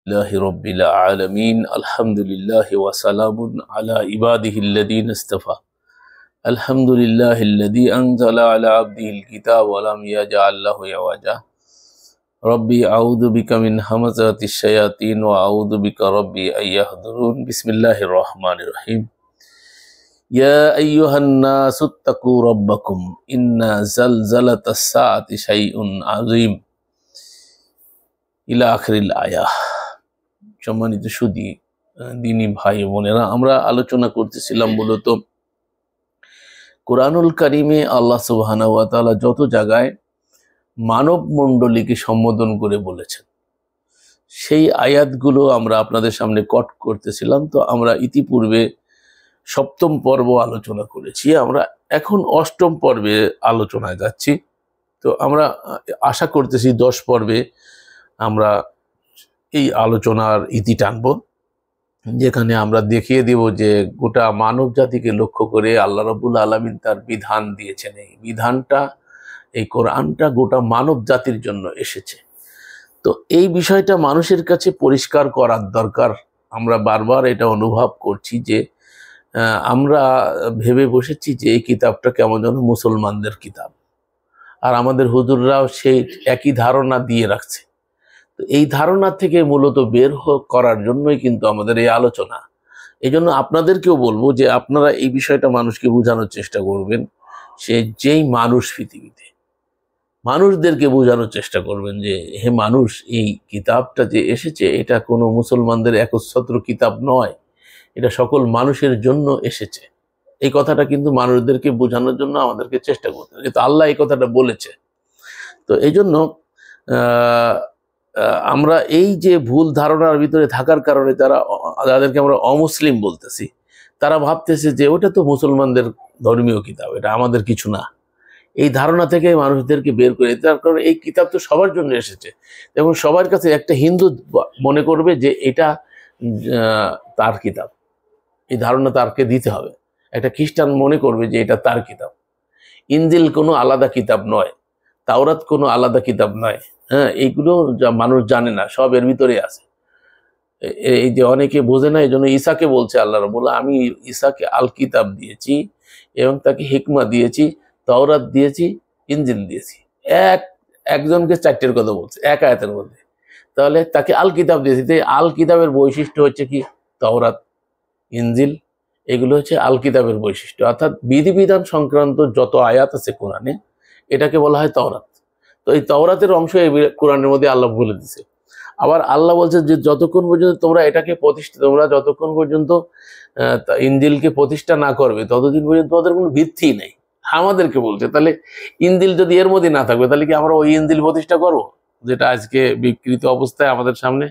لله رب العالمين الحمد لله وسلام على عباده الذين اصطفى الحمد لله الذي أنزل على عبده الكتاب ولم يجعل له عوجا ربي أعوذ بك من همزات الشياطين وأعوذ بك ربي أن يحضرون بسم الله الرحمن الرحيم يا أيها الناس اتقوا ربكم إن زلزلة الساعة شيء عظيم إلى آخر الآية। সম্মানিত সুধী দিনী ভাই বোনেরা, আমরা আলোচনা করতেছিলাম মূলত কোরআনুল কারিমে আল্লাহ সুবহানাহু ওয়া তাআলা যত জায়গায় মানব মণ্ডলীকে সম্বোধন করে বলেছেন সেই আয়াতগুলো আমরা আপনাদের সামনে কট করতেছিলাম। তো আমরা ইতিপূর্বে সপ্তম পর্ব আলোচনা করেছি, আমরা এখন অষ্টম পর্বে আলোচনায় যাচ্ছি। তো আমরা আশা করতেছি 10 পর্বে আমরা এই আলোচনার ইতি টানব, যেখানে আমরা দেখিয়ে দেব যে গোটা মানব জাতিকে লক্ষ্য করে আল্লাহ রাব্বুল আলামিন তার বিধান দিয়েছেন। এই বিধানটা, এই কোরআনটা গোটা মানব জাতির জন্য এসেছে। তো এই বিষয়টা মানুষের কাছে পরিষ্কার করার দরকার। আমরা বারবার এটা অনুভব করছি যে আমরা ভেবে বসেছি যে এই কিতাবটা কেমন যেন মুসলমানদের কিতাব, আর আমাদের হুজুররাও সেই একই ধারণা দিয়ে রাখছে। এই ধারণা থেকে মূলত বের করার জন্যই কিন্তু আমাদের এই আলোচনা। এই জন্য আপনাদেরকেও বলবো যে আপনারা এই বিষয়টা মানুষকে বোঝানোর চেষ্টা করবেন। সে যেই মানুষ পৃথিবীতে, মানুষদেরকে বোঝানোর চেষ্টা করবেন যে হে মানুষ, এই কিতাবটা যে এসেছে এটা কোনো মুসলমানদের একচ্ছত্র কিতাব নয়, এটা সকল মানুষের জন্য এসেছে। এই কথাটা কিন্তু মানুষদেরকে বোঝানোর জন্য আমাদেরকে চেষ্টা করতে হবে, যেহেতু আল্লাহ এই কথাটা বলেছে। তো এই জন্য আমরা এই যে ভুল ধারণার ভিতরে থাকার কারণে যাদেরকে আমরা অমুসলিম বলতেছি, তারা ভাবতেছে যে ওটা তো মুসলমানদের ধর্মীয় কিতাব, এটা আমাদের কিছু না। এই ধারণা থেকে মানুষদেরকে বের করে, তার কারণ এই কিতাব তো সবার জন্য এসেছে। এবং সবার কাছে একটা হিন্দু মনে করবে যে এটা তার কিতাব, এই ধারণা তারকে দিতে হবে। একটা খ্রিস্টান মনে করবে যে এটা তার কিতাব। ইনজিল কোনো আলাদা কিতাব নয়, তাওরাত কোনো আলাদা কিতাব নয়। হ্যাঁ, এইগুলো মানুষ জানে না, সব এর ভিতরে আছে। এই যে অনেকে বোঝে না, এই জন্য ঈসাকে বলছে আল্লাহ রাব্বুল, আমি ঈসাকে আল কিতাব দিয়েছি এবং তাকে হিকমা দিয়েছি, তাওরাত দিয়েছি, ইনজিল দিয়েছি। একজনকে 4টের কথা বলছে এক আয়াতের মধ্যে। তাহলে তাকে আল কিতাব দিয়েছি। আল কিতাবের বৈশিষ্ট্য হচ্ছে কি? তাওরাত, ইনজিল, এগুলো হচ্ছে আল কিতাবের বৈশিষ্ট্য। অর্থাৎ বিধিবিধান সংক্রান্ত যত আয়াত আছে কোরআনে, এটাকে বলা হয় তাওরাত। তো এই তাওরাতের অংশ এই কোরআনের মধ্যে আল্লাহ বলে দিছে। আবার আল্লাহ বলছে যে যতক্ষণ পর্যন্ত তোমরা এটাকে যতক্ষণ পর্যন্ত ইনজিলকে প্রতিষ্ঠা না করবে, ততদিন পর্যন্ত তোমাদের কোনো ভিত্তি নেই। আমাদেরকে বলছে, তাহলে ইনজিল যদি এর মধ্যে না থাকবে, তাহলে কি আমরা ওই ইনজিল প্রতিষ্ঠা করবো যেটা আজকে বিকৃত অবস্থায় আমাদের সামনে?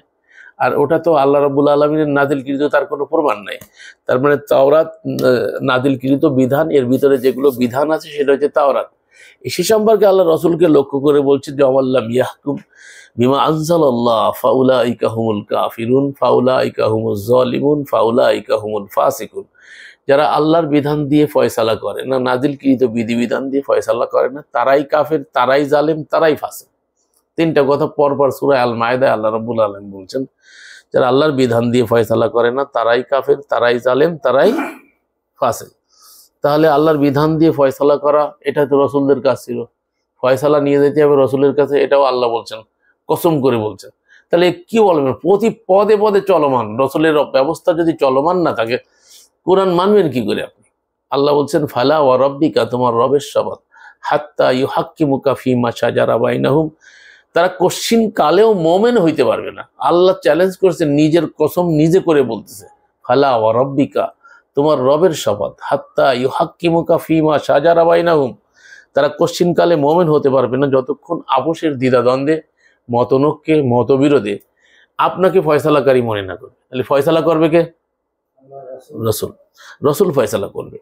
আর ওটা তো আল্লাহ রাব্বুল আলামিনের নাজিলকৃত, তার কোনো প্রমাণ নেই। তার মানে তাওরাত নাজিলকৃত বিধান, এর ভিতরে যেগুলো বিধান আছে সেটা হচ্ছে তাওরাত। সে সম্পর্কে আল্লাহ রসুলকে লক্ষ্য করে বলছে যে ওয়াল্লাম ইয়াহকুম বিমা আনজালাল্লাহ ফাউলাইকা হুমুল কাফিরুন ফাউলাইকা হুমুজ জালিমুন ফাউলাইকা হুমুল ফাসিকুন। যারা আল্লাহর বিধান দিয়ে ফয়সালা করে না, নাজিলকৃত বিধিবিধান দিয়ে ফয়সালা করে না, তারাই কাফের, তারাই জালেম, তারাই ফাসিক। 3টা কথা পরপর সূরা আল মায়েদায় আল্লাহ রাব্বুল আলামিন বলছেন, যারা আল্লাহর বিধান দিয়ে ফয়সালা করে না, তারাই কাফের, তারাই জালেম, তারাই ফাসিক। তাহলে আল্লাহর বিধান দিয়ে ফয়সালা করা, এটা তো রসুলদের কাজ ছিল। ফয়সালা নিয়ে যেতে হবে রসুলের কাছে, এটাও আল্লাহ বলছেন, কসম করে বলছেন। তাহলে কি বলবেন? প্রতি পদে পদে চলমান রসুলের ব্যবস্থা যদি চলমান না থাকে, কোরআন মানবেন কি করে আপনি? আল্লাহ বলছেন ফালা ওয়া রাব্বিকা, তোমার রবের শপথ, হাত্তা ইউহাক্কিমুকা ফীমা শাজারা বাইনাহুম, তারা কোশ্চিন কালেও মোমেন হইতে পারবে না। আল্লাহ চ্যালেঞ্জ করেছেন, নিজের কসম নিজে করে বলতেছে, ফালা ওয়া রাব্বিকা, তোমার রবের শপথ, হাত্তা ইউহাক্কিমুকা ফীমা শাজারা বাইনাহুম, তারা কোশ্চিন কালে মোমেন হতে পারবে না যতক্ষণ আপোষের দ্বিধাদ্বন্দ্বে, মতনৈক্যে, মতবিরোধে আপনাকে ফয়সালাকারী মনে না করবে। তাহলে ফয়সালা করবে কে? রসুল। রসুল ফয়সালা করবে।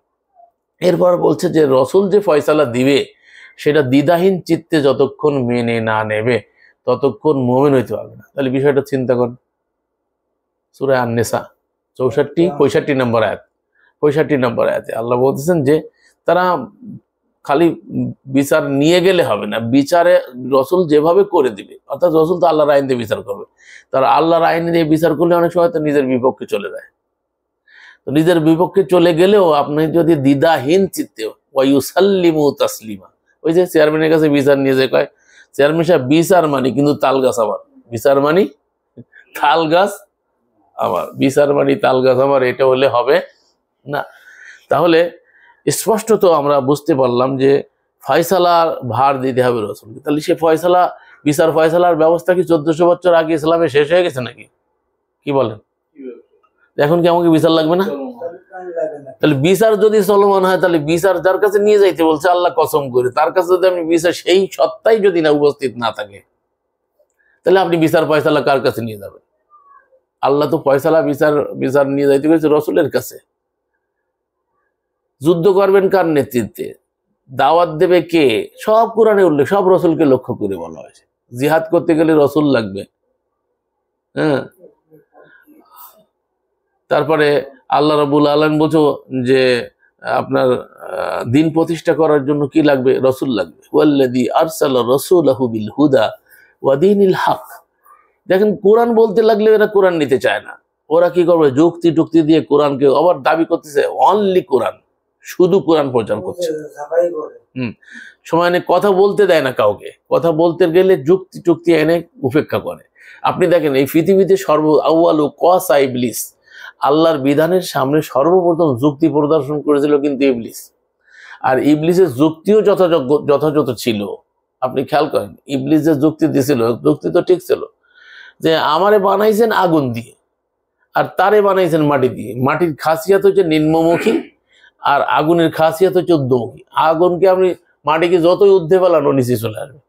এরপর বলছে যে রসুল যে ফয়সালা দিবে সেটা দ্বিধাহীন চিত্তে যতক্ষণ মেনে না নেবে ততক্ষণ মোমেন হইতে পারবে না। তাহলে বিষয়টা চিন্তা করেন। সূরা আন-নিসা 65 নম্বর আয়াত, 65 নম্বর আয়াতে আল্লাহ বলতেছেন যে তারা খালি বিচার নিয়ে গেলে হবে না, বিচারে রসুল যেভাবে করে দিবে, অর্থাৎ রসুল তো আল্লাহর আইন দিয়ে বিচার করবে, তার আল্লাহর আইন দিয়ে বিচার করলে অনেক সময় তো নিজের বিপক্ষে চলে যায়। তো নিজের বিপক্ষে চলে গেলেও আপনি যদি দ্বিধাহীন চিত্তে ওয়ায়ুসাল্লিমু তাসলিমা, ওই যে চেয়ারম্যানের কাছে বিচার নিয়ে যায়, কয় চেয়ারম্যান সাহেব বিচার মানি কিন্তু তাল গাছ আমার, বিচার মানি তাল গাছ আমার, বিচার মানি তাল গাছ আমার, এটা হলে হবে না। তাহলে স্পষ্টত আমরা বুঝতে পারলাম যে ফয়সালার ভার দিতে হবে রসুলকে। তাহলে সে ফয়সালা, বিচার ফয়সালার ব্যবস্থা কি 1400 বছর আগে ইসলামে শেষ হয়ে গেছে নাকি? কি বলেন? এখন কি আমাকে বিচার লাগবে না? তাহলে বিচার যদি চলমান হয়, তাহলে বিচার যার কাছে নিয়ে যাইতে বলছে আল্লাহ কসম করে, তার কাছে যদি আপনি বিচার, সেই সত্তাই যদি না উপস্থিত না থাকে, তাহলে আপনি বিচার ফয়সালা কার কাছে নিয়ে যাবেন? আল্লাহ তো ফয়সালা বিচার নিয়ে যাইতে বলছে রসুলের কাছে। যুদ্ধ করবেন কার নেতৃত্বে, দাওয়াত দেবে কে, সব কোরআনে উল্লেখ, সব রসুলকে লক্ষ্য করে বলা হয়েছে। জিহাদ করতে গেলে রসুল লাগবে। হ্যাঁ, তারপরে আল্লাহ রাব্বুল আলামিন বলছো যে আপনার দিন প্রতিষ্ঠা করার জন্য কি লাগবে? রসুল লাগবে। ওয়াল্লাযী আরসালা রাসূলাহু বিল হুদা ওয়া দীনিল হক। দেখেন, কোরআন বলতে লাগলে এরা কোরআন নিতে চায় না। ওরা কি করবে? যুক্তি টুক্তি দিয়ে কোরআনকে আবার দাবি করতেছে অনলি কোরআন, শুধু কোরআন প্রচার করছে। সময় নেই, কথা বলতে দেয় না কাউকে, কথা বলতে গেলে যুক্তি টুক্তি এনে উপেক্ষা করে। আপনি দেখেন, এই পৃথিবীতে আউয়ালু কাসা ইবলিস, আল্লাহর বিধানের সামনে সর্বপ্রথম যুক্তি প্রদর্শন করেছিল কিন্তু ইবলিস। আর ইবলিসের যুক্তিও যথাযথ ছিল। আপনি খেয়াল করেন, ইবলিস যে যুক্তি দিছিল, যুক্তি তো ঠিক ছিল যে আমারে বানাইছেন আগুন দিয়ে আর তারে বানাইছেন মাটি দিয়ে। মাটির খাসিয়াত হচ্ছে নিম্নমুখী আর আগুনের খাসিয়াত হচ্ছে ঊর্ধ্বমুখী। আগুনকে আপনি মাটিকে যতই ঊর্ধ্বে ফেলানো নিচে চলে আসবে,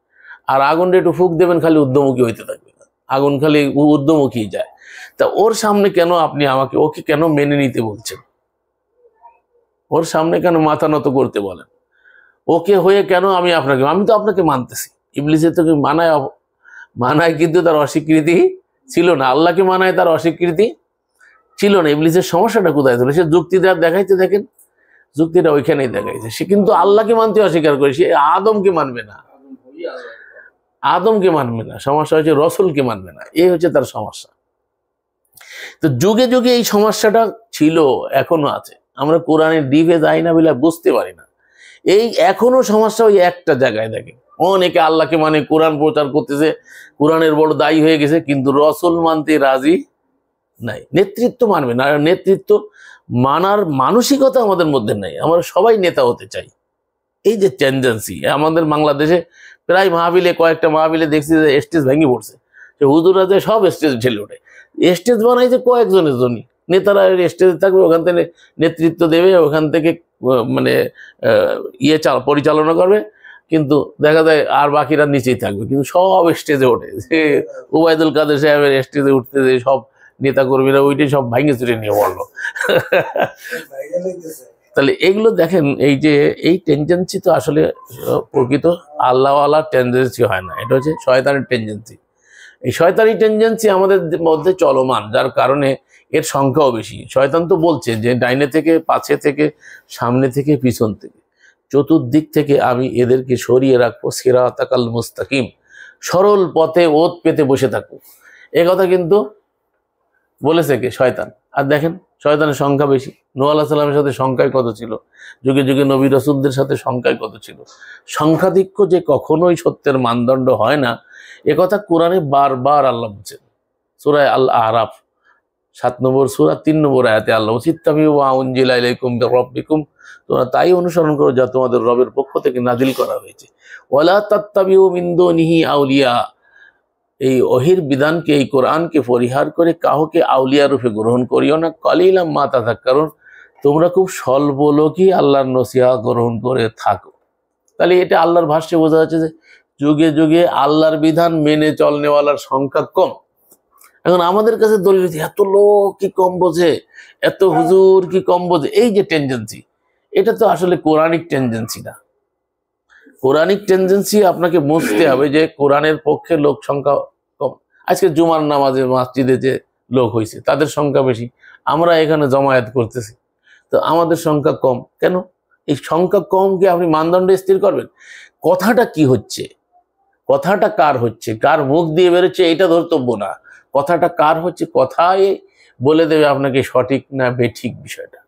আর আগুনটা একটু ফুক দেবেন খালি ঊর্ধ্বমুখী হইতে থাকবে, আগুন খালি ঊর্ধ্বমুখী যায়। তা ওর সামনে কেন আপনি ওকে কেন মেনে নিতে বলছেন? ওর সামনে কেন মাথা নত করতে বলেন? ওকে হয়ে কেন আমি তো আপনাকে মানতেছি। ইবলিসের তো মানায় কিন্তু তার অস্বীকৃতি ছিল না, আল্লাহকে মানায় তার অস্বীকৃতি ছিল না। ইবলিসের সমস্যাটা কোথায় ছিল? সে যুক্তিটা দেখাইতে, দেখেন যুক্তিটা ওইখানেই দেখাইছে। সে কিন্তু আল্লাহকে মানতে অস্বীকার করে, সে আদমকে মানবে না, সমস্যা হচ্ছে রসুলকে মানবে না, এই হচ্ছে তার সমস্যা। তো যুগে যুগে এই সমস্যাটা ছিল, এখনো আছে। আমরা কোরআনের ডিপে যাই না বলে বুঝতে পারি না। এই এখনো সমস্যা ওই একটা জায়গায়। দেখেন, অনেকে আল্লাহকে মানে, কোরআন প্রচার করতেছে, কোরআনের বড় দায়ী হয়ে গেছে, কিন্তু রসুল মানতে রাজি নাই, নেতৃত্ব মানবে না। নেতৃত্ব মানার মানসিকতা আমাদের মধ্যে নাই। আমরা সবাই নেতা হতে চাই। এই যে টেন্ডেন্সি আমাদের বাংলাদেশে, প্রায় মাহফিলে, কয়েকটা মাহফিলে দেখছি যে স্টেজ ভেঙে পড়ছে, যে হুজুরা যে সব স্টেজ ঢেলে ওঠে। স্টেজ বানাইছে কয়েকজনের জন্য, নেতারা স্টেজে থাকবে, ওখান থেকে নেতৃত্ব দেবে, ওখান থেকে মানে পরিচালনা করবে, কিন্তু দেখা যায় আর বাকিরা নিচেই থাকবে, কিন্তু সব স্টেজে ওঠে। যে ওবায়দুল কাদের সাহেবের স্টেজে উঠতে যে সব নেতা কর্মীরা ওইটাই সব ভাঙে চুরে নিয়ে পড়লো। তাহলে এগুলো দেখেন, এই টেন্ডেন্সি তো আসলে প্রকৃত আল্লাহওয়ালা টেন্ডেন্সি হয় না, এটা হচ্ছে শয়তানের টেন্ডেন্সি। এই শয়তানি টেন্ডেন্সি আমাদের মধ্যে চলমান, যার কারণে এর সংখ্যাও বেশি। শয়তান তো বলছে যে ডাইনে থেকে, পাছে থেকে, সামনে থেকে, পিছন থেকে, চতুর্দিক থেকে আমি এদেরকে সরিয়ে রাখবো, সিরাতাকাল মুস্তাকিম, সরল পথে ওত পেতে বসে থাকবো। এ কথা কিন্তু বলেছে কে? শয়তান। আর দেখেন, শয়তানের সংখ্যা বেশি। নূহ আলাইহিস সালামের সাথে সংখ্যায় কত ছিল, যুগে যুগে নবী রাসূলদের সাথে সংখ্যায় কত ছিল। সংখ্যাধিক্য যে কখনোই সত্যের মানদণ্ড হয় না, একথা কোরআনে বারবার আল্লাহ বলছেন। সূরা আল আরাফ 7 নম্বর সূরা 3 নম্বর আয়াতে আল্লাহ বলছেন, ইত্তাবিউ মা উনজিলা ইলাইকুম মির রাব্বিকুম, তোমরা তাই অনুসরণ করো যা তোমাদের রবের পক্ষ থেকে নাজিল করা হয়েছে। ওয়ালা তাত্তাবিউ মিন দুনিহি আউলিয়া, এই ওহির বিধানকে, এই কোরআনকে পরিহার করে কাউকে আউলিয়া রূপে গ্রহণ করিও না। কালিলাম মা তাযাক্কারুন, তোমরা খুব স্বল্প লোকই আল্লাহর নসিহত গ্রহণ করে থাকো। তাহলে এটা আল্লাহর ভাষ্যে বোঝা যাচ্ছে যে যুগে যুগে আল্লাহর বিধান মেনে চলনেওয়ালার সংখ্যা কম। এখন আমাদের কাছে দলিল, এত লোক কি কম বোঝে, এত হুজুর কি কম বোঝে, এই যে টেন্ডেন্সি, এটা তো আসলে কোরআনিক টেন্ডেন্সি না। কোরআনিক টেন্ডেন্সি আপনাকে বুঝতে হবে যে কোরআনের পক্ষে লোক সংখ্যা কম। আজকে জুমার নামাজে মসজিদে যে লোক হয়েছে তাদের সংখ্যা বেশি, আমরা এখানে জমায়েত করতেছি, তো আমাদের সংখ্যা কম কেন? এই সংখ্যা কমকে আপনি মানদণ্ড স্থির করবেন? কথাটা কি হচ্ছে, কথাটা কার হচ্ছে, কার মুখ দিয়ে বেরোচ্ছে এটা ধর্তব্য না, কথাটা কার হচ্ছে, কথায় বলে দেবে আপনাকে সঠিক না বেঠিক বিষয়টা।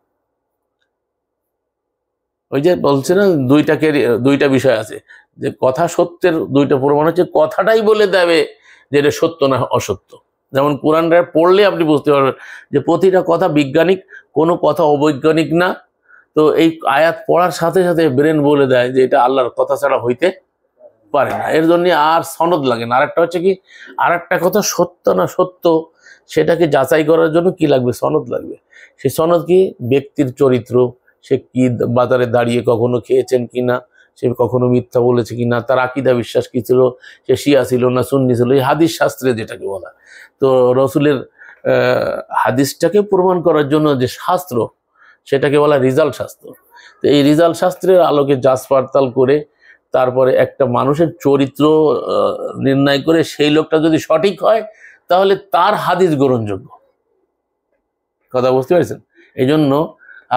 ওই যে বলছে না দুইটা বিষয় আছে, যে কথা সত্যের দুইটা প্রমাণ হচ্ছে কথাটাই বলে দেবে যে এটা সত্য না অসত্য। যেমন কোরআনটা পড়লে আপনি বুঝতে পারবেন যে প্রতিটা কথা বিজ্ঞানিক, কোনো কথা অবৈজ্ঞানিক না। তো এই আয়াত পড়ার সাথে সাথে ব্রেন বলে দেয় যে এটা আল্লাহর কথা ছাড়া হইতে পারে না, এর জন্য আর সনদ লাগে না। আরেকটা হচ্ছে কি, আরেকটা কথা সত্য না সত্য সেটাকে যাচাই করার জন্য কি লাগবে, সনদ লাগবে। সেই সনদ কি, ব্যক্তির চরিত্র, সে কি বাজারে দাঁড়িয়ে কখনো খেয়েছেন কিনা, সে কখনো মিথ্যা বলেছে কিনা, তার আকীদা বিশ্বাস কি ছিল, সে শিয়া ছিল না সুন্নি ছিল, এই হাদিস শাস্ত্রে যেটাকে বলা। তো রসুলের হাদিসটাকে প্রমাণ করার জন্য যে শাস্ত্র, সেটাকে বলা রিজাল্ট শাস্ত্র। তো এই রিজাল্ট শাস্ত্রের আলোকে যাচ পাড়তাল করে তারপরে একটা মানুষের চরিত্র নির্ণয় করে সেই লোকটা যদি সঠিক হয় তাহলে তার হাদিস গ্রহণযোগ্য। কথা বুঝতে পারছেন? এই জন্য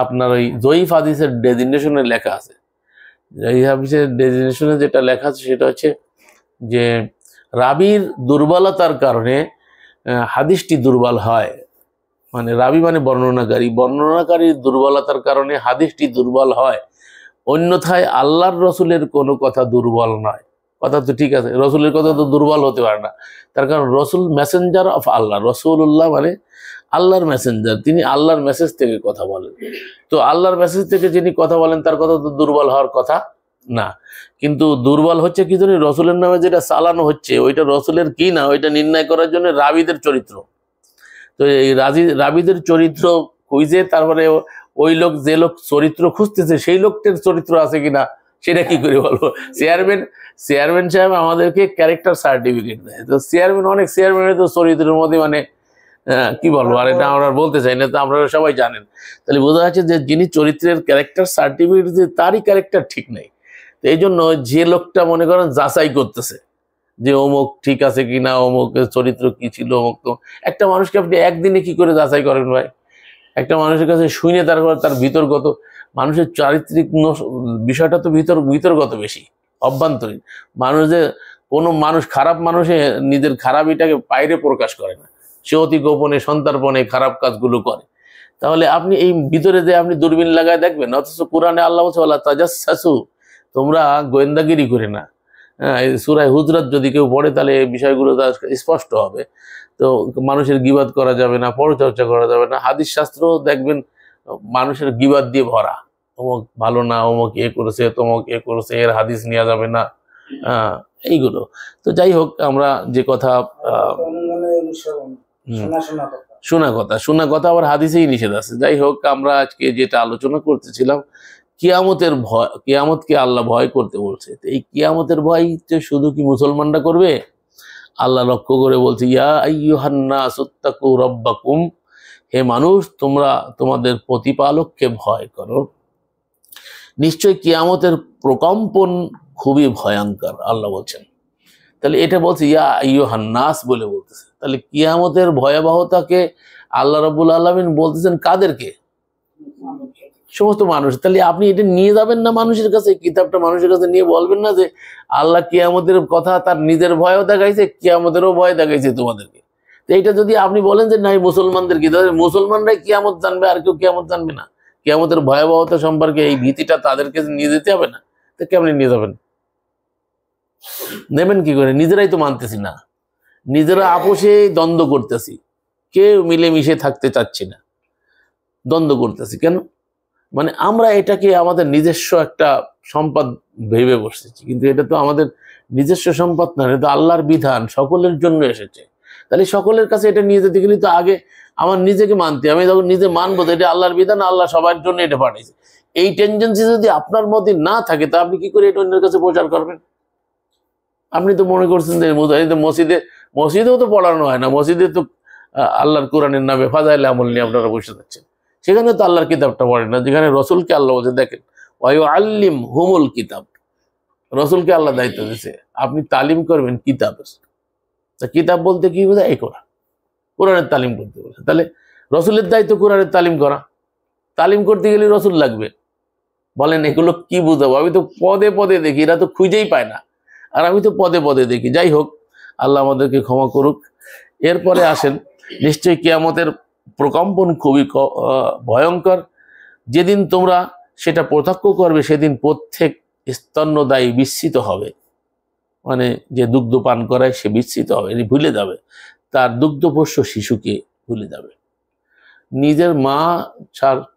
আপনার ওই জয়ীফ হাদিসের ডেজিগনেশনে লেখা আছে, জয়ীফ হাদিসের ডেজিগনেশনে যেটা লেখা আছে সেটা হচ্ছে যে রাবির দুর্বলতার কারণে হাদিসটি দুর্বল হয়। মানে রাবি মানে বর্ণনাকারীর দুর্বলতার কারণে হাদিসটি দুর্বল হয়, অন্যথায় আল্লাহর রসুলের কোনো কথা দুর্বল নয়। কথা তো ঠিক আছে, রসুলের কথা তো দুর্বল হতে পারে না, তার কারণ রসুল মেসেঞ্জার অফ আল্লাহ, রসুল্লাহ মানে আল্লাহর মেসেঞ্জার, তিনি আল্লাহর মেসেজ থেকে কথা বলেন। তো আল্লাহর মেসেজ থেকে যিনি কথা বলেন তার কথা তো দুর্বল হওয়ার কথা না। কিন্তু দুর্বল হচ্ছে কি জন্য, রসুলের নামে যেটা চালানো হচ্ছে ওইটা রসুলের কি না ওইটা নির্ণয় করার জন্য রাবিদের চরিত্র। তো এই রাবিদের চরিত্র খুঁজে তারপরে ওই লোক, যে লোক চরিত্র খুঁজতেছে সেই লোকটার চরিত্র আছে কিনা সেটা কি করে বলবো। চেয়ারম্যান সাহেব আমাদেরকে ক্যারেক্টার সার্টিফিকেট দেয়, তো অনেক চেয়ারম্যানের তো চরিত্রের মধ্যে মানে কি বলবো, আর এটা আমরা বলতে চাই না, তো আপনারা সবাই জানেন। তাহলে বোঝা যাচ্ছে যে যিনি চরিত্রের ক্যারেক্টার সার্টিফিকেট দিচ্ছে তারই ক্যারেক্টার ঠিক নেই। তো এই জন্য যে লোকটা মনে করেন যাচাই করতেছে যে অমুক ঠিক আছে কিনা, অমুকের চরিত্র কি ছিল, অমুক, তো একটা মানুষকে আপনি একদিনে কি করে যাচাই করেন ভাই? একটা মানুষের কাছে শুনে তার ভিতরগত, মানুষের চারিত্রিক বিষয়টা তো ভিতরগত বেশি, অভ্যন্তরীণ। কোনো মানুষ খারাপ মানুষে নিজের খারাপিটাকে বাইরে প্রকাশ করে না, সে অতি গোপনে সন্তারপণে খারাপ কাজগুলো করে। তাহলে আপনি এই ভিতরে যে আপনি দূরবীন লাগায় দেখবেন, অথচ কোরআনে আল্লাহ বলছে ওয়ালা তাজাসসু, তোমরা গোয়েন্দাগিরি করে না। হ্যাঁ, সূরা হুজরাত যদি কেউ পড়ে তাহলে এই বিষয়গুলো তার স্পষ্ট হবে। তো মানুষের গীবাত করা যাবে না, পরচর্চা করা যাবে না। হাদিস শাস্ত্র দেখবেন মানুষের গীবাত দিয়ে ভরা, অমুক ভালো না, অমুক এ করেছে, তমুক এ করেছে, এর হাদিস নেওয়া যাবে না, এইগুলো। তো যাই হোক, আমরা যে কথা শোনা কথা আবার হাদিসেই নিষেধ আছে। যাই হোক, আমরা আজকে যেটা আলোচনা করতেছিলাম, কিয়ামতের ভয়, কিয়ামতকে আল্লাহ ভয় করতে বলছে। এই কিয়ামতের ভয় শুধু কি মুসলমানরা করবে? আল্লাহ লক্ষ্য করে বলছে, ইয়া আইয়ুহান নাস ইত্তাকু রাব্বাকুম, হে মানুষ তোমরা তোমাদের প্রতিপালককে ভয় করো। নিশ্চয় কিয়ামতের প্রকম্পন খুবই ভয়ঙ্কর, আল্লাহ বলছেন। তাহলে এটা বলছে ইয়া আইয়ুহান নাস বলে বলতেছে। তাহলে কিয়ামতের ভয়াবহতাকে আল্লাহ রাব্বুল আলামিন বলতেছেন কাদেরকে? সমস্ত মানুষ। তাহলে আপনি এটা নিয়ে যাবেন না মানুষের কাছে, কিতাবটা মানুষের কাছে নিয়ে বলবেন না যে আল্লাহ কিয়ামতের কথা তার নিজের ভয়ও দেখাইছে, কিয়ামতেরও ভয় দেখাইছে তোমাদেরকে। তো এইটা যদি আপনি বলেন যে নাই মুসলমানদের কি, তাহলে মুসলমানরাই কিয়ামত জানবে, আর কেউ কিয়ামত জানবে না? কিয়ামতের ভয়াবহতা সম্পর্কে এই ভীতিটা তাদেরকে নিয়ে যেতে হবে না? তো কেমনি নিয়ে যাবেন? নেবেন কি করে? নিজেরাই তো মানতেছি না, নিজেরা আপোষে দ্বন্দ্ব করতেছি, কেউ মিলেমিশে থাকতে চাচ্ছি না, দ্বন্দ্ব করতেছি কেন? মানে আমরা এটাকে আমাদের নিজস্ব একটা সম্পদ ভেবে বসেছি, কিন্তু এটা তো আমাদের নিজস্ব সম্পদ না, এটা তো আল্লাহর বিধান, সকলের জন্য এসেছে। তাহলে সকলের কাছে এটা নিয়ে যেতে গেলে তো আগে আমার নিজেকে মানতে, আমি যখন নিজে মানবো এটা আল্লাহর বিধান, আল্লাহ সবার জন্য এটা পাঠিয়েছে, এই টেন্ডেন্সি যদি আপনার মধ্যে না থাকে তা আপনি কি করে এটা অন্যের কাছে প্রচার করবেন? আপনি তো মনে করছেন যে মসজিদেও তো পড়ানো হয় না, মসজিদে তো আল্লাহর কোরআনের নামে ফাজাইল আমল নিয়ে আপনারা বসে যাচ্ছেন, সেখানে তো আল্লাহর কিতাবটা পড়েন না, যেখানে রসুলকে আল্লাহ বলছে দেখেন ওয়ায়ুআল্লিম হুমুল কিতাব, রসুলকে আল্লাহ দায়িত্ব দিয়েছে আপনি তালিম করবেন কিতাবের। তা কিতাব বলতে কি বোঝায়? এই কোরআনের তালিম করতে বলছে। তাহলে রসুলের দায়িত্ব কোরআনের তালিম করা, তালিম করতে গেলে রসুল লাগবে, বলেন এগুলো কি বুঝাবো? আমি তো পদে পদে দেখি, এরা তো খুঁজেই পায় না, আর আমি তো পদে পদে দেখি। যাই হোক, আল্লাহ আমাদেরকে ক্ষমা করুক। এরপরে আসেন, নিশ্চয়ই কিয়ামতের প্রকম্পন খুবই ভয়ঙ্কর। যেদিন তোমরা সেটা প্রত্যক্ষ করবে সেদিন প্রত্যেক স্তন্যদায়ী বিস্মিত হবে, মানে যে দুগ্ধ পান করায় সে বিস্মিত হবে, ভুলে যাবে, তার দুগ্ধপোষ্য শিশুকে ভুলে যাবে, নিজের মা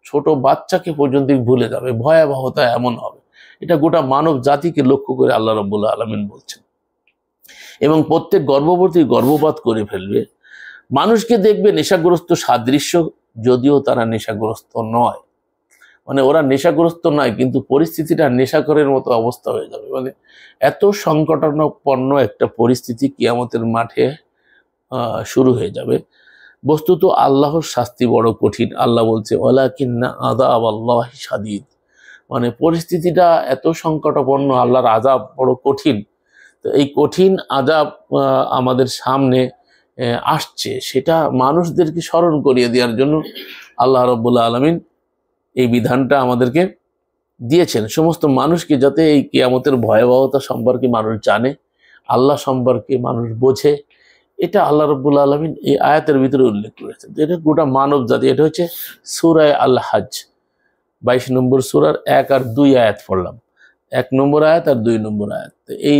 ছোট বাচ্চাকে পর্যন্ত ভুলে যাবে। ভয়াবহতা এমন হবে, এটা গোটা মানব জাতিকে লক্ষ্য করে আল্লাহ রাব্বুল আলামিন বলছেন। এবং প্রত্যেক গর্ভবতী গর্ভপাত করে ফেলবে। মানুষকে দেখবে নেশাগ্রস্ত সাদৃশ্য, যদিও তারা নেশাগ্রস্ত নয়, মানে ওরা নেশাগ্রস্ত নয়, কিন্তু পরিস্থিতিটা নেশাখোরের মতো অবস্থা হয়ে যাবে। মানে এত সংকটাপন্ন একটা পরিস্থিতি কিয়ামতের মাঠে শুরু হয়ে যাবে। বস্তুত আল্লাহর শাস্তি বড় কঠিন। আল্লাহ বলছে ওয়ালাকিন্না আযাব আল্লাহি শাদীদ, মানে পরিস্থিতিটা এত সংকটাপন্ন, আল্লাহর আযাব বড় কঠিন। তো এই কঠিন আযাব আমাদের সামনে আসছে, সেটা মানুষদেরকে স্মরণ করিয়ে দেওয়ার জন্য আল্লাহ রাব্বুল আলামিন এই বিধানটা আমাদেরকে দিয়েছেন, সমস্ত মানুষকে, যাতে এই কিয়ামতের ভয়াবহতা সম্পর্কে মানুষ জানে, আল্লাহ সম্পর্কে মানুষ বোঝে। এটা আল্লাহ রাব্বুল আলামিন এই আয়াতের ভিতরে উল্লেখ করেছেন। এটা গোটা মানব জাতি। এটা হচ্ছে সূরা আল হজ 22 নম্বর সূরার 1 আর 2 আয়াত পড়লাম, 1 নম্বর আয়াত আর 2 নম্বর আয়াত। এই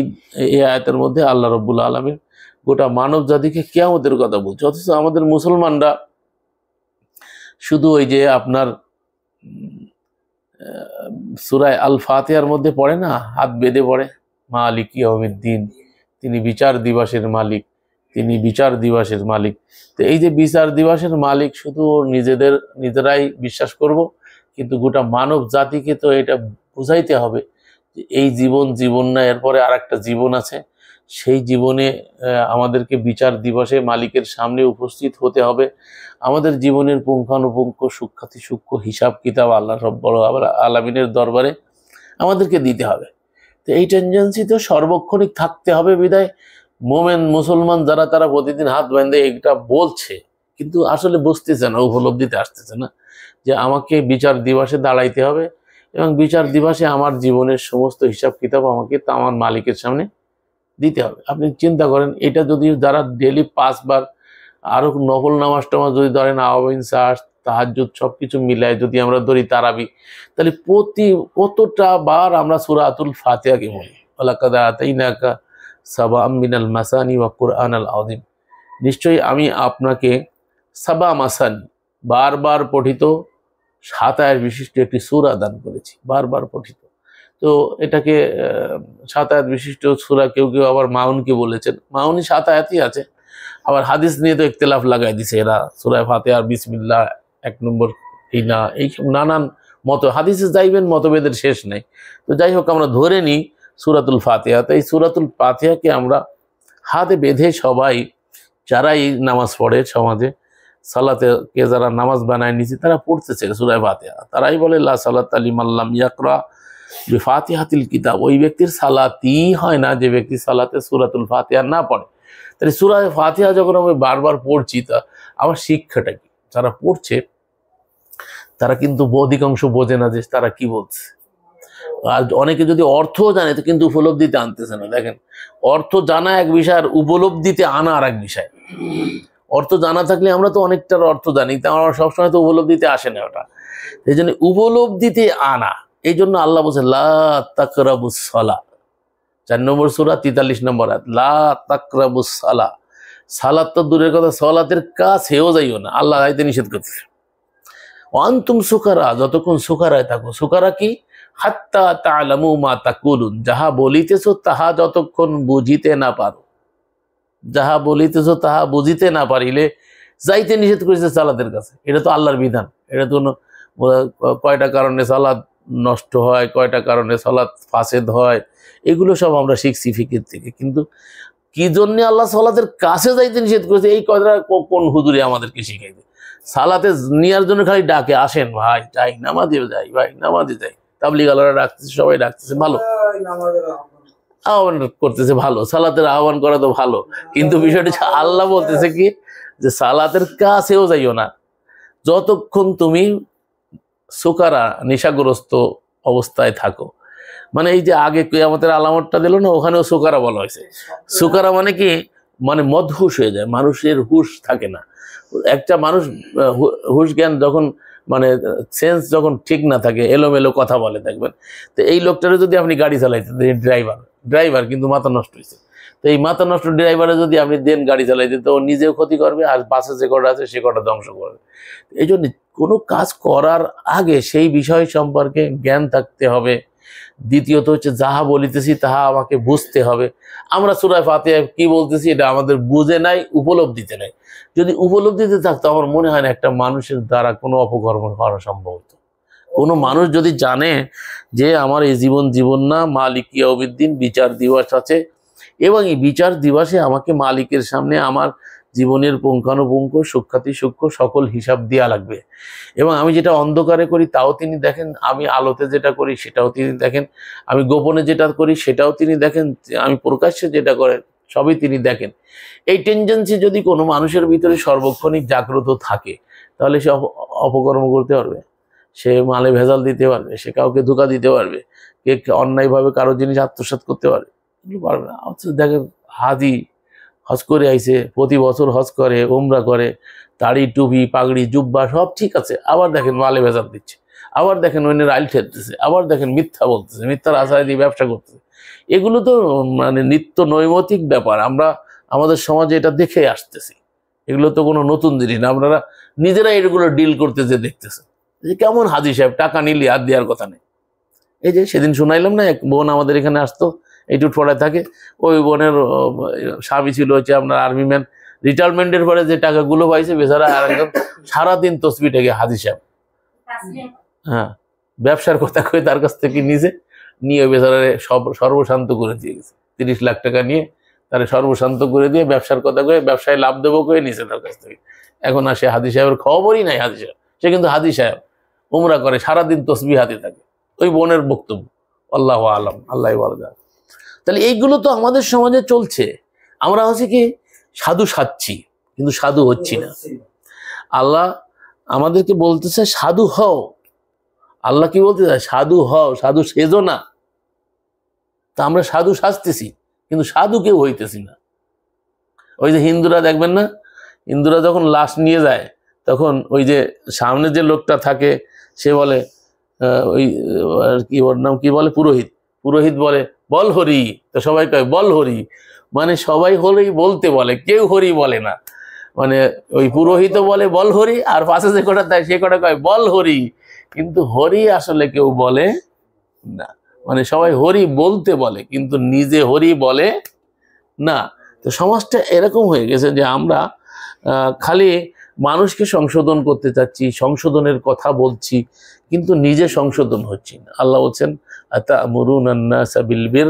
আয়াতের মধ্যে আল্লাহ রাব্বুল আলামিন গোটা মানব জাতিকে কিয়ামতের কথা বলছে। অথচ আমাদের মুসলমানরা শুধু ওই যে আপনার সূরা আল ফাতিহার মধ্যে পড়ে না, হাত বেঁধে পড়ে, মালিক ইয়াউমিদ্দিন, তিনি বিচার দিবসের মালিক, তিনি বিচার দিবসের মালিক। তো এই যে বিচার দিবসের মালিক শুধু নিজেরাই বিশ্বাস করব, কিন্তু গোটা মানব জাতিকে তো এটা বুঝাইতে হবে যে এই জীবন না, এরপরে আর একটা জীবন আছে। সেই জীবনে আমাদেরকে বিচার দিবসে মালিকের সামনে উপস্থিত হতে হবে। আমাদের জীবনের পুঙ্খানুপুঙ্খ সূক্ষ্ম হিসাব কিতাব আল্লাহ রাব্বুল আলামিনের দরবারে আমাদেরকে দিতে হবে। তো এই টেন্ডেন্সি তো সর্বক্ষণিক থাকতে হবে। বিদায় মোমেন মুসলমান যারা, তারা প্রতিদিন হাত বেঁধে এটা বলছে, কিন্তু আসলে বুঝতেছে না, উপলব্ধিতে আসতেছে না যে আমাকে বিচার দিবসে দাঁড়াইতে হবে, এবং বিচার দিবসে আমার জীবনের সমস্ত হিসাব কিতাব আমাকে আমার মালিকের সামনে দিতে হবে। আপনি চিন্তা করেন, এটা যদি যারা ডেলি 5 বার আরো নফল নামাজ টামাজ যদি ধরেন, আওয়াবিন সাস তাহাজ্জুদ সবকিছু মিলায় যদি আমরা ধরি তারাবি, তাহলে প্রতি কতটা বার আমরা সূরাতুল ফাতিহাকে বলি, ওয়ালাকাদ আতাইনাকা সাবআম মিনাল মাসানি ওয়া কুরআনাল আযীম। নিশ্চয়ই আমি আপনাকে সাবা মাসানি, বারবার পঠিত 7 আয়াত বিশিষ্ট একটি সূরা দান করেছি, বারবার পঠিত। তো এটাকে 7 আয়াত বিশিষ্ট সূরা, কেউ কেউ আবার মাউনকে বলেছেন, মাউনই 7 আয়াতই আছে। আবার হাদিস নিয়ে তো ইখতিলাফ লাগাই দিছে এরা, সূরা ফাতিহার বিসমিল্লাহ 1 নম্বর এই না, এইসব নানান মত, হাদিসে যাইবেন মতভেদের শেষ নাই। তো যাই হোক, আমরা ধরে নিই সূরাতুল ফাতিহা। তো এই সূরাতুল ফাতিহাকে আমরা হাতে বেঁধে সবাই, যারা এই নামাজ পড়ে সমাজে, সালাতেকে যারা নামাজ বানায় নিছে, তারা পড়তেছে সূরা ফাতিহা। তারাই বলে লা সালাতা লিমান লাম ইয়াকরা বিফাতিহাতিল কিতাব, ওই ব্যক্তির সালাতই হয় না যে ব্যক্তি সালাতে সূরাতুল ফাতিহা না পড়ে। তাহলে সূরা ফাতিহা যখন আমি বারবার পড়ছি, তা আমার শিক্ষাটা কি? যারা পড়ছে তারা কিন্তু অধিকাংশ বোঝে না যে তারা কি বলছে। আর অনেকে যদি অর্থও জানে, তো কিন্তু উপলব্ধিতে আনতেছে না। দেখেন, অর্থ জানা এক বিষয়, আর উপলব্ধিতে আনা আর এক বিষয়। অর্থ জানা থাকলে আমরা তো অনেকটার অর্থ জানি, তা আমরা সবসময় তো উপলব্ধিতে আসে না ওটা। এই জন্য উপলব্ধিতে আনা, এই জন্য আল্লাহ বলছে লা তাকরাবুস সালাহ, 4 নম্বর সূরা 43 নম্বর আয়াত, লা তাকরাবুস সালাহ। সালাত তো দূরের কথা, সালাতের কাছেও যাইও না, আল্লাহ আয়াতে নিষেধ করতেছে। ওয়ান্তুম সুকারা, যতক্ষণ সুকারায় থাকো। সুকারা কি? হাত্তা তা'লামু মা তাকুলুন, যাহা বলিতেছো তাহা যতক্ষণ বুঝিতে না পারো। যাহা বলিতেছো তাহা বুঝিতে না পারিলে যাইতে নিষেধ করেছে সালাতের কাছে। এটা তো আল্লাহর বিধান। এটা তো কয়টা কারণে সালাত নষ্ট হয়, কয়টা কারণে সালাত ফাসেদ হয়, এগুলো সব আমরা শিখছি ফিকির থেকে। কিন্তু কি জন্য আল্লাহ সালাতের কাছে যাইতে নিষেধ করেছে, এই কথাটা কোন হুজুরে আমাদেরকে শিখাইবে? সালাতে নেওয়ার জন্য খালি ডাকে, আসেন ভাই যাই, নামাজে যাই, ভাই নামাজে যাই। তাবলীগ আলারা ডাকতেছে, সবাই ডাকতেছে, ভালো আহ্বান করতেছে, ভালো, সালাতের আহ্বান করা তো ভালো। কিন্তু বিষয়টি আল্লাহ বলতেছে কি, যে সালাতের কাছেও যাইও না যতক্ষণ তুমি সুকারা, নেশাগ্রস্ত অবস্থায় থাকো। মানে এই যে আগে কিয়ামতের আলামতটা দিল না, ওখানেও সুকারা বলা হয়েছে। সুকারা মানে কি, মানে মদহুশ হয়ে যায়, মানুষের হুশ থাকে না। একটা মানুষ হুশ জ্ঞান যখন মানে সেন্স যখন ঠিক না থাকে, এলোমেলো কথা বলে দেখবেন। তো এই লোকটারে যদি আপনি গাড়ি চালাইতে, ড্রাইভার কিন্তু মাথা নষ্ট হয়েছে, তো এই মাথা নষ্ট ড্রাইভারে যদি আপনি দেন গাড়ি চালাইতে, তো ও নিজেও ক্ষতি করবে আর পাশে যে কটা আছে সে কটা ধ্বংস করবে। এই জন্য কোনো কাজ করার আগে সেই বিষয় সম্পর্কে জ্ঞান থাকতে হবে। দ্বিতীয়ত হচ্ছে যাহা বলিতেছি তাহা আমাকে বুঝতে হবে। আমরা সূরা ফাতিহা কি বলতেছি এটা আমাদের বুঝে নাই, উপলব্ধিতে নাই। যদি উপলব্ধিতে থাকতো, আমার মনে হয় না একটা মানুষের দ্বারা কোনো অপকর্ম করা সম্ভব হতো। কোনো মানুষ যদি জানে যে আমার এই জীবন না, মালিক ইয়াউমিদ্দিন, বিচার দিবস আছে, এবং এই বিচার দিবসে আমাকে মালিকের সামনে আমার জীবনের পুঙ্খানুপুঙ্খ সূক্ষ্মাতি সূক্ষ্ম সকল হিসাব দেওয়া লাগবে, এবং আমি যেটা অন্ধকারে করি তাও তিনি দেখেন, আমি আলোতে যেটা করি সেটাও তিনি দেখেন, আমি গোপনে যেটা করি সেটাও তিনি দেখেন, আমি প্রকাশ্যে যেটা করে সবই তিনি দেখেন। এই টেনডেন্সি যদি কোনো মানুষের ভিতরে সর্বক্ষণিক জাগ্রত থাকে, তাহলে সে অপকর্ম করতে পারবে, সে মালে ভেজাল দিতে পারবে, সে কাউকে ধোঁকা দিতে পারবে, কে অন্যায়ভাবে কারো জিনিস আত্মসাৎ করতে পারবে, এগুলো পারবে না। দেখেন হাজি হজ করে আইছে, প্রতি বছর হজ করে, উমরা করে, দাড়ি টুপি পাগড়ি জুব্বা সব ঠিক আছে, আবার দেখেন মালে ভেজাল দিচ্ছে, আবার দেখেন অন্যের আইল ঠেলতেছে, আবার দেখেন মিথ্যা বলতেছে, মিথ্যার আশায় দিয়ে ব্যবসা করতেছে। এগুলো তো মানে নিত্য নৈমিত্তিক ব্যাপার, আমরা আমাদের সমাজে এটা দেখে আসতেছি। এগুলো তো কোনো নতুন জিনিস না, আপনারা নিজেরা এগুলো ডিল করতে যে দেখতেছেন যে কেমন হাজি সাহেব টাকা নিলি হাত দেওয়ার কথা নেই। এই যে সেদিন শুনাইলাম না, এক বোন আমাদের এখানে আসতো, এই টুটফড়ায় থাকে, ওই বোনের স্বামী ছিল হচ্ছে আপনার আর্মি ম্যান, রিটায়ারমেন্টের পরে যে টাকাগুলো পাইছে বেচারা আর একজন সারাদিন তসবি টেকে হাজি সাহেব, হ্যাঁ, ব্যবসার কথা কয়ে তার কাছ থেকে নিয়ে বেচারারে সর্বশান্ত করে দিয়ে গেছে। 30 লাখ টাকা নিয়ে তারা সর্বশান্ত করে দিয়ে ব্যবসার কথা কয়ে, ব্যবসায় লাভ দেবো করে নিয়েছে তার কাছ থেকে। এখন আসে হাজি সাহেবের খবরই নাই, হাজি সাহেব সে কিন্তু হাজি সাহেব, উমরা করে, সারাদিন তসবি হাতে থাকে। ওই বোনের বক্তব্য, আল্লাহু আলাম, আল্লাহ ভালো জানে। তাহলে এইগুলো তো আমাদের সমাজে চলছে। আমরা হচ্ছে কি সাধু সাজছি, কিন্তু সাধু হচ্ছি না। আল্লাহ আমাদেরকে বলতেছে সাধু হও। আল্লাহ কি বলতে চায়? সাধু হও, সাধু সেজো না। তা আমরা সাধু সাজতেছি, কিন্তু সাধু কেউ হইতেছি না। ওই যে হিন্দুরা দেখবেন না, হিন্দুরা যখন লাশ নিয়ে যায়, তখন ওই যে সামনে যে লোকটা থাকে সে বলে, ওই কি ওর নাম কি বলে, পুরোহিত, পুরোহিত বলে বল হরি, তো সবাই কয় বল হরি, মানে সবাই হরি বলতে বলে, কেউ হরি বলে না। মানে ওই পুরোহিত বলে বল হরি, আর পাশে যে কটা দেয় সে কটা কয় বল হরি, কিন্তু হরি আসলে কেউ বলে না। মানে সবাই হরি বলতে বলে, কিন্তু নিজে হরি বলে না। তো সমাজটা এরকম হয়ে গেছে যে আমরা খালি মানুষকে সংশোধন করতে চাচ্ছি, সংশোধনের কথা বলছি, কিন্তু নিজে সংশোধন হচ্ছি না। আল্লাহ বলছেন আতা'মুরুনান নাসা বিল বির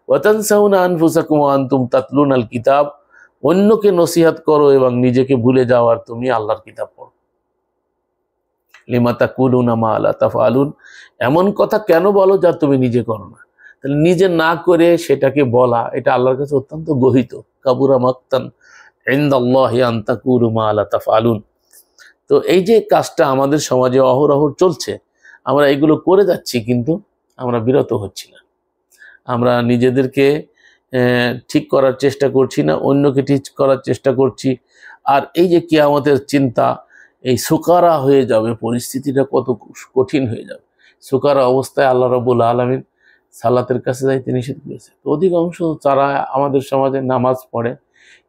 ওয়া তানসাউনা আনফুসাকুম ওয়া আনতুম তাতলুনাল কিতাব। অন্যকে নসিহত করো এবং নিজেকে ভুলে যাও, আর তুমি আল্লাহর কিতাব পড়ো। লিমা তাকুলুনা মা লা তাফআলুন, এমন কথা কেন বলো যা তুমি নিজে করো না। তাহলে নিজে না করে সেটাকে বলা, এটা আল্লাহর কাছে অত্যন্ত গহিত। কাবুরা মাকতান ইনদাল্লাহি আন তাকুলু মা লা তাফআলুন। তো এই যে কাজটা আমাদের সমাজে অহরহ চলছে, আমরা এগুলো করে যাচ্ছি, কিন্তু আমরা বিরত হচ্ছি না। আমরা নিজেদেরকে ঠিক করার চেষ্টা করছি না, অন্যকে ঠিক করার চেষ্টা করছি। আর এই যে কিয়ামতের চিন্তা, এই সুকারা হয়ে যাবে, পরিস্থিতিটা কত কঠিন হয়ে যাবে। সুকারা অবস্থায় আল্লাহ রাব্বুল আলামিন সালাতের কাছে যাইতে নিষেধ করেছে। তো অধিকাংশ যারা আমাদের সমাজে নামাজ পড়ে,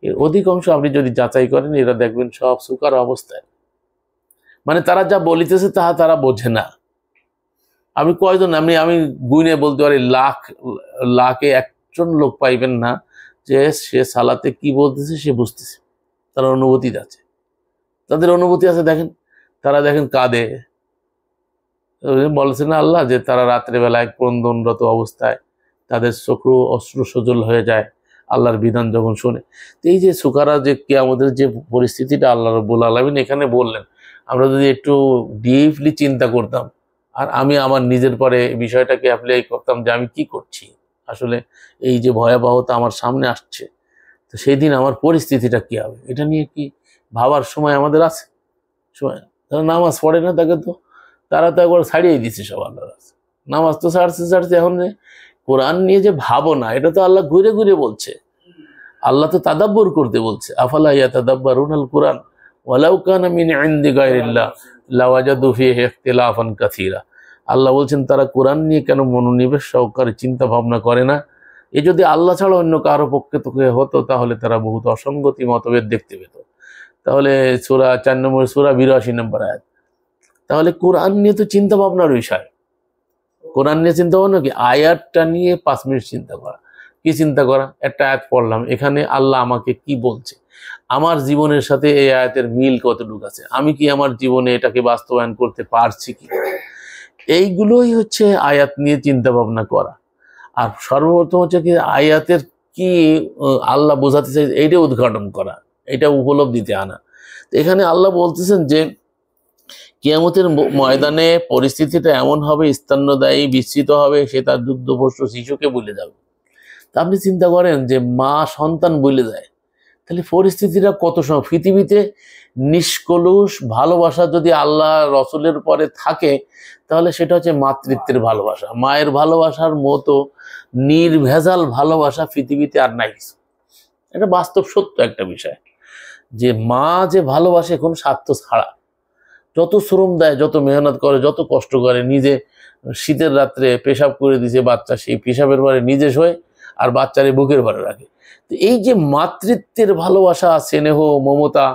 এর অধিকাংশ আপনি যদি যাচাই করেন, এরা দেখবেন সব সুকারা অবস্থায়। মানে তারা যা বলিতেছে তাহা তারা বোঝে না। আমি কয়জন, আমি গুনে বলতে পারি, লাখে একজন লোক পাইবেন না যে সে সালাতে কি বলতেছে সে বুঝতেছে। তার অনুভূতি আছে, তাদের অনুভূতি আছে। দেখেন তারা দেখেন কাঁদে, বলছে না আল্লাহ যে তারা রাত্রেবেলায় ক্রন্দনরত অবস্থায় তাদের চক্ষু অশ্রু সজল হয়ে যায় আল্লাহর বিধান যখন শোনে। তো এই যে সুকারা যে কিয়ামতের যে পরিস্থিতিটা আল্লাহ রাব্বুল আলামিন এখানে বললেন, আমরা যদি একটু ডিপলি চিন্তা করতাম, আর আমি আমার নিজের পরে বিষয়টাকে অ্যাপ্লাই করতাম যে আমি কি করছি আসলে, এই যে ভয়াবহতা আমার সামনে আসছে, তো সেই দিন আমার পরিস্থিতিটা কি হবে, এটা নিয়ে কি ভাবার সময় আমাদের আছে? সময়, যারা নামাজ পড়ে না তাকে তো তারা তো একবার ছাড়িয়ে দিচ্ছে সব আল্লাহর কাছে। নামাজ তো ছাড়ছে ছাড়ছে, এখন কোরআন নিয়ে যে ভাবো না, এটা তো আল্লাহ ঘুরে ঘুরে বলছে। আল্লাহ তো তাদাব্বুর করতে বলছে, আফালা ইয়াতাদাব্বারুনাল কুরআন ওয়ালাউ কানা মিন ইনদি গায়রিল্লাহ লাওয়াজাদু ফীহি ইখতিলাফান কাসীরা। আল্লাহ বলছেন তারা কোরআন নিয়ে কেন মনোনিবেশ সহকারে চিন্তা ভাবনা করে না? এ যদি আল্লাহ ছাড়া অন্য কারো পক্ষে তোকে হতো তাহলে তারা বহুত অসঙ্গতি মতভেদ দেখতে পেত। তাহলে সূরা 4 নম্বর সূরা 82 নম্বর আয়াত। তাহলে কোরআন নিয়ে তো চিন্তা ভাবনার বিষয়। কোরআন নিয়ে চিন্তা ভাবনা কি? আয়াতটা নিয়ে 5 মিনিট চিন্তা করা। কি চিন্তা করা? একটা আয়াত পড়লাম, এখানে আল্লাহ আমাকে কি বলছে, আমার জীবনের সাথে এই আয়াতের মিল কতটুকু আছে, আমি কি আমার জীবনে এটাকে বাস্তবায়ন করতে পারছি কি? এইগুলোই হচ্ছে আয়াত নিয়ে চিন্তা ভাবনা করা। আর সর্বপ্রথম হচ্ছে কি আয়াতের কি আল্লাহ বোঝাতে চাই এইটা উদ্ঘাটন করা, এটা উপলব্ধিতে আনা। তো এখানে আল্লাহ বলতেছেন যে কিয়ামতের ময়দানে পরিস্থিতিটা এমন হবে, স্তন্যদায়ী বিস্তৃত হবে, সে তার দুগ্ধপোষ্য শিশুকে ভুলে যাবে। তা আপনি চিন্তা করেন যে মা সন্তান ভুলে যায়, তাহলে পরিস্থিতিটা কত সময়। পৃথিবীতে নিষ্কলুষ ভালোবাসা যদি আল্লাহ রসুলের পরে থাকে তাহলে সেটা হচ্ছে মাতৃত্বের ভালোবাসা। মায়ের ভালোবাসার মতো নির্ভেজাল ভালোবাসা পৃথিবীতে আর নাই কিছু। এটা বাস্তব সত্য একটা বিষয় যে মা যে ভালোবাসে কোন স্বার্থ ছাড়া, যত শ্রম দেয়, যত মেহনত করে, যত কষ্ট করে, নিজে শীতের রাত্রে পেশাব করে দিছে বাচ্চা, সেই পেশাবের পরে নিজে শোয় আর বাচ্চারে বুকের ভরে রাখে। তো এই যে মাতৃত্বের ভালোবাসা, স্নেহ, মমতা,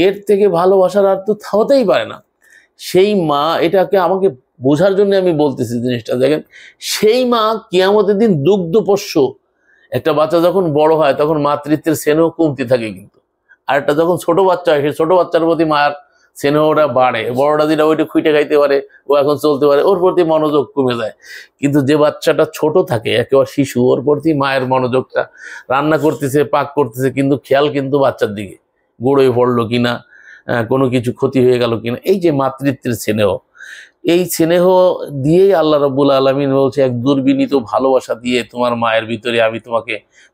এর থেকে ভালোবাসার আর তো হতেই পারে না। সেই মা, এটাকে আমাকে বোঝার জন্য আমি বলতেছি জিনিসটা দেখেন, সেই মা কিয়ামতের দিন দুগ্ধপোষ্য। একটা বাচ্চা যখন বড় হয় তখন মাতৃত্বের স্নেহ কমতে থাকে, কিন্তু আর একটা যখন ছোট বাচ্চা হয় সেই ছোট বাচ্চার প্রতি মায়ের স্নেহটা বাড়ে। বড়টা যেটা ওইটা খুঁটে খাইতে পারে, ও এখন চলতে পারে, ওর প্রতি মনোযোগ কমে যায়। কিন্তু যে বাচ্চাটা ছোট থাকে, একেবারে শিশু, ওর প্রতি মায়ের মনোযোগটা, রান্না করতেছে, পাক করতেছে, কিন্তু খেয়াল কিন্তু বাচ্চার দিকে, গুঁড়োয় পড়লো কিনা, কোনো কিছু ক্ষতি হয়ে গেল কিনা। এই যে মাতৃত্বের স্নেহ, এই স্নেহ দিয়েই আল্লাহ রাব্বুল আলামিন বলছে এক দুর্বিনীত ভালোবাসা দিয়ে তোমার মায়ের ভিতরে আমি তোমাকে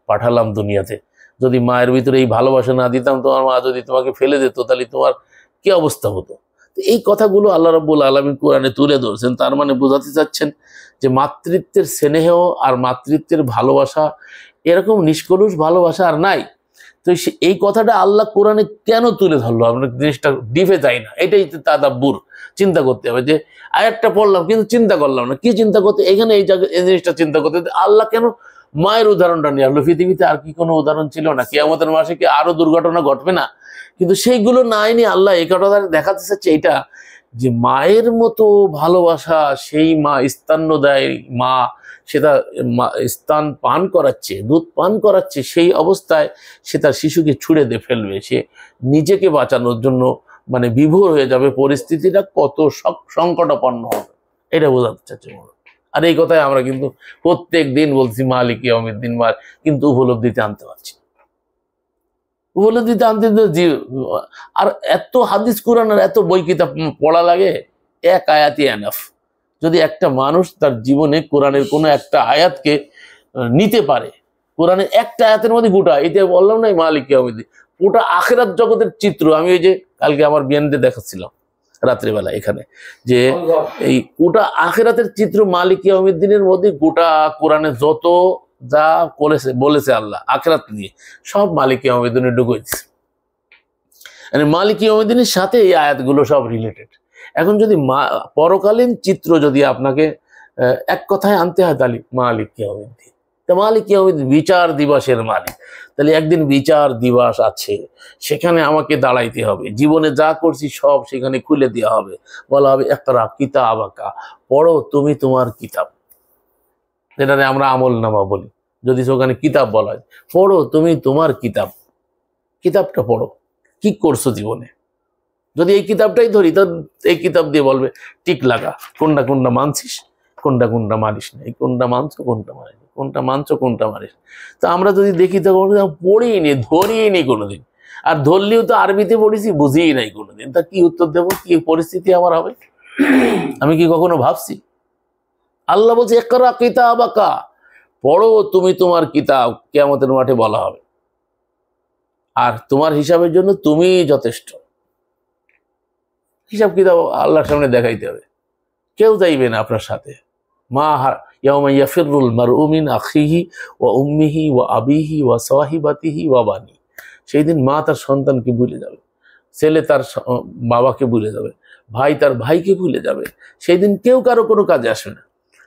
পাঠালাম দুনিয়াতে। যদি মায়ের ভিতরে এই ভালোবাসা না দিতাম, তোমার মা যদি তোমাকে ফেলে দিত, তাহলে তোমার কি অবস্থা হতো। তো এই কথাগুলো আল্লাহ রাব্বুল আলামিন কোরআনে তুলে ধরছেন। তার মানে বোঝাতে চাচ্ছেন যে মাতৃত্বের স্নেহ আর মাতৃত্বের ভালোবাসা, এরকম নিষ্কলুষ ভালোবাসা আর নাই। তো এই কথাটা আল্লাহ কোরআনে কেন তুলে ধরলো, আমরা জিনিসটা ডিপে যাই না। এটাই তাদাব্বুর, চিন্তা করতে হবে। যে আয়াতটা পড়লাম কিন্তু চিন্তা করলাম না, কি চিন্তা করতে, এখানে এই জায়গায় এই জিনিসটা চিন্তা করতে আল্লাহ কেন মায়ের উদাহরণটা নিয়ে আসলো। পৃথিবীতে আর কি কোনো উদাহরণ ছিল না? কিয়ামতের মাসে কি আরো দুর্ঘটনা ঘটবে না? কিন্তু সেইগুলো নাই নি। আল্লাহ এই কথাটা দেখাতে চাচ্ছে এইটা, যে মায়ের মতো ভালোবাসা, সেই মা স্তন্যদায়ী মা, সেটা স্তন পান করাচ্ছে, দুধ পান করাচ্ছে, সেই অবস্থায় সে তার শিশুকে ছুঁড়ে দিয়ে ফেলবে, সে নিজেকে বাঁচানোর জন্য মানে বিভোর হয়ে যাবে, পরিস্থিতিটা কত সংকটাপন্ন হবে, এটা বোঝাতে চাচ্ছে। আর এই কথাই আমরা কিন্তু প্রত্যেক দিন বলছি মালিক ইয়াউমিদ্দিন, কিন্তু উপলব্ধিতে আনতে পারছি, উপলব্ধিতে আনতে। আর এত হাদিস কোরআন আর এত বই কিতাব পড়া লাগে, এক আয়াতই এনাফ। যদি একটা মানুষ তার জীবনে কোরআনের কোনো একটা আয়াতকে নিতে পারে, কোরআনের একটা আয়াতের মধ্যে গোটা, এটা বললাম না মালিক ইয়াউমিদ্দিন, গোটা আখিরাত জগতের চিত্র। আমি ওই যে কালকে আমার বিয়ানতে দেখাচ্ছিলাম রাত্রিবেলা এখানে, যে এই গোটা আখিরাতের চিত্র মালিক ইয়াউমিদ্দিনের মধ্যে গোটা কোরআনে যত যা বলেছে আল্লাহ আখিরাত নিয়ে, সব মালিক ইয়াউমিদ্দিনে ঢুকে দিচ্ছে। মানে মালিক ইয়াউমিদ্দিনের সাথে এই আয়াতগুলো সব রিলেটেড। এখন যদি পরকালীন চিত্র যদি আপনাকে এক কথায় আনতে হয়, তাহলে মালিক ইয়াউমিদ্দিন। তা মালিক ইয়াউমিদ্দিন বিচার দিবসের মালিক, তাহলে একদিন বিচার দিবস আছে, সেখানে আমাকে দাঁড়াইতে হবে, জীবনে যা করছি সব সেখানে খুলে দেওয়া হবে, বলা হবে ইকরা কিতাবাকা, পড়ো তুমি তোমার কিতাব, যেটাকে আমরা আমলনামা বলি, যদি সেখানে কিতাব বলা হয়, পড়ো তুমি তোমার কিতাব, কিতাবটা পড়ো, কি করছো জীবনে। যদি এই কিতাবটাই ধরি, তো এই কিতাব দিয়ে বলবে টিক লাগা, কোনটা কোনটা মানছিস, কোনটা কোনটা মানিস না, এই কোনটা মানছো কোনটা মানিস, কোনটা মানছো কোনটা মানিস। তো আমরা যদি দেখি তো পড়িনি, ধরিনি কোনোদিন, আর ধরলেও তো আরবিতে পড়েছি, বুঝিই নাই কোনোদিন। তা কি উত্তর দেবো, কি পরিস্থিতি আমার হবে, আমি কি কখনো ভাবছি? আল্লাহ বলছে ইকরা কিতাবাকা, পড়ো তুমি তোমার কিতাব, কিয়ামতের মাঠে বলা হবে, আর তোমার হিসাবের জন্য তুমি যথেষ্ট। হিসাব কিতাব আল্লাহর সামনে দেখাইতে হবে, কেউ চাইবে না আপনার সাথে, মা ইয়াউমা ইয়াফিরুল মারউ মিন আখিহি ওয়া উম্মিহি ওয়া আবিহি ওয়া সাহিবাতিহি ওয়া বানি। সেই দিন মা তার সন্তানকে ভুলে যাবে, ছেলে তার বাবাকে ভুলে যাবে, ভাই তার ভাইকে ভুলে যাবে। সেই দিন কেউ কারো কোনো কাজে আসবে না।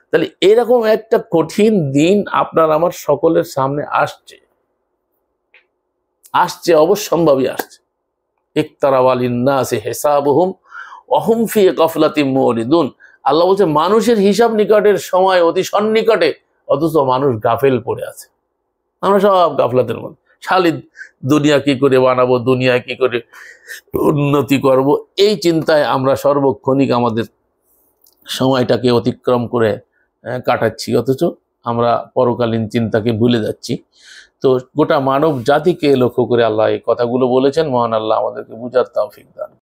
তাহলে এরকম একটা কঠিন দিন আপনার আমার সকলের সামনে আসছে, অবশ্যম্ভাবী আসছে। ইকতারাবা লিন্নাসি হিসাবুহুম ওয়া হুম ফি গাফলাতিম মুরিদুন। আল্লাহ বলছে মানুষের হিসাব নিকটের সময় অতি সন্নিকটে, অথচ মানুষ গাফেল পড়ে আছে। আমরা সব গাফলাতের মধ্যে, শালিদ দুনিয়া কি করে বানাবো, দুনিয়া কি করে উন্নতি করব, এই চিন্তায় আমরা সর্বক্ষণিক আমাদের সময়টাকে অতিক্রম করে কাটাচ্ছি, অথচ আমরা পরকালীন চিন্তাকে ভুলে যাচ্ছি। তো গোটা মানব জাতিকে লক্ষ্য করে আল্লাহ এই কথাগুলো বলেছেন। মহান আল্লাহ আমাদেরকে বুঝার তৌফিক দান।